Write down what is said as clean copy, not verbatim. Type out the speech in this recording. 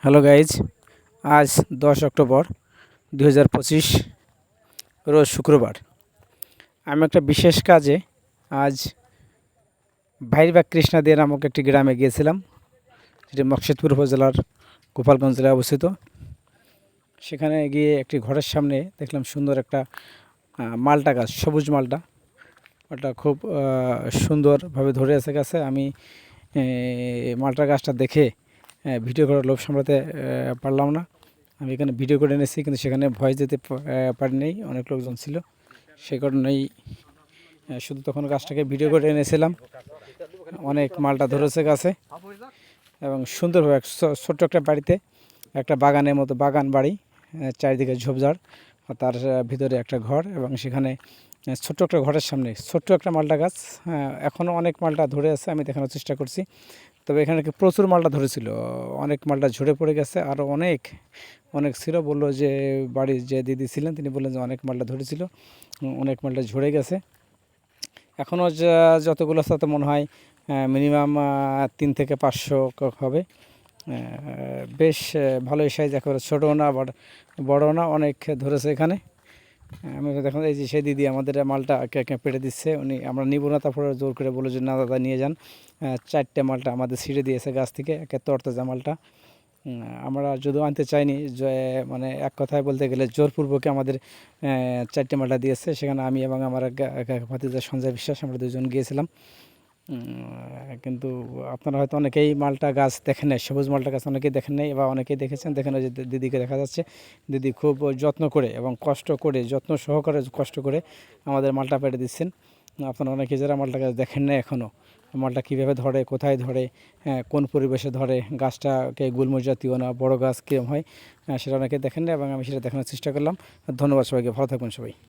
Hello guys, আজ 10 October 2025 রোজ শুক্রবার। আমি একটা বিশেষ কাজে আজ ভাইরবাগ কৃষ্ণাদিয়া নামক একটি গ্রামে গিয়েছিলাম, যেটি মকসুদপুর উপজেলার গোপালগঞ্জ জেলায় অবস্থিত। সেখানে গিয়ে একটি ঘরের সামনে দেখলাম সুন্দর একটা মালটা গাছ, সবুজ মালটা। ওটা খুব সুন্দরভাবে ধরে আছে গাছে। আমি মালটা গাছটা দেখে ভিডিও করার লোভ সামলাতে পারলাম না। আমি এখানে ভিডিও করে এনেছি, কিন্তু সেখানে ভয়েস দিতে পারিনি, অনেক লোকজন ছিল। সেই কারণেই শুধু তখন গাছটাকে ভিডিও করে এনেছিলাম। অনেক মালটা ধরেছে গাছে এবং সুন্দরভাবে ছোট্ট একটা বাড়িতে, একটা বাগানের মতো বাগান বাড়ি, চারিদিকে ঝোপঝাড়, তার ভিতরে একটা ঘর এবং সেখানে ছোট্ট একটা ঘরের সামনে ছোট্ট একটা মালটা গাছ। এখনও অনেক মালটা ধরে আছে, আমি দেখানোর চেষ্টা করছি। তবে এখানে প্রচুর মালটা ধরেছিল, অনেক মালটা ঝরে পড়ে গেছে, আরও অনেক অনেক ছিল। বললো যে বাড়ির যে দিদি ছিলেন তিনি বললেন যে অনেক মালটা ধরেছিল, অনেক মালটা ঝরে গেছে। এখনও যতগুলো আছে তত মনে হয় মিনিমাম 3 থেকে 500 হবে। বেশ ভালোই সাইজ, একেবারে ছোটও না বড়ও না, অনেক ধরেছে এখানে। আমি দেখুন, এই যে সেই দিদি আমাদের মালটা পেড়ে দিচ্ছে। আমরা নিব না, তারপরে জোর করে বলে যে না দাদা নিয়ে যান। 4টে মালটা আমাদের ছিঁড়ে দিয়েছে গাছ থেকে, একে তরতাজা মালটা। আমরা যদিও আনতে চাইনি, যে মানে এক কথায় বলতে গেলে জোরপূর্বকে আমাদের 4টে মালটা দিয়েছে। সেখানে আমি এবং আমার ভাতিজা সঞ্জয় বিশ্বাস, আমরা দুজন গিয়েছিলাম। কিন্তু আপনারা হয়তো অনেকেই মালটা গাছ দেখেন নাই, সবুজ মালটা গাছ অনেকেই দেখেন নাই, বা অনেকেই দেখেছেন। দেখেন যে দিদিকে দেখা যাচ্ছে, দিদি খুব যত্ন করে এবং কষ্ট করে, যত্ন সহকারে কষ্ট করে আমাদের মালটা পেড়ে দিচ্ছেন। আপনারা অনেকেই যারা মালটা গাছ দেখেন না এখনও, মালটা কীভাবে ধরে, কোথায় ধরে, কোন পরিবেশে ধরে, গাছটাকে গুল্ম জাতীয় না বড় গাছ কীরকম হয়, সেটা অনেকে দেখেন না এবং আমি সেটা দেখানোর চেষ্টা করলাম। ধন্যবাদ সবাইকে, ভালো থাকবেন সবাই।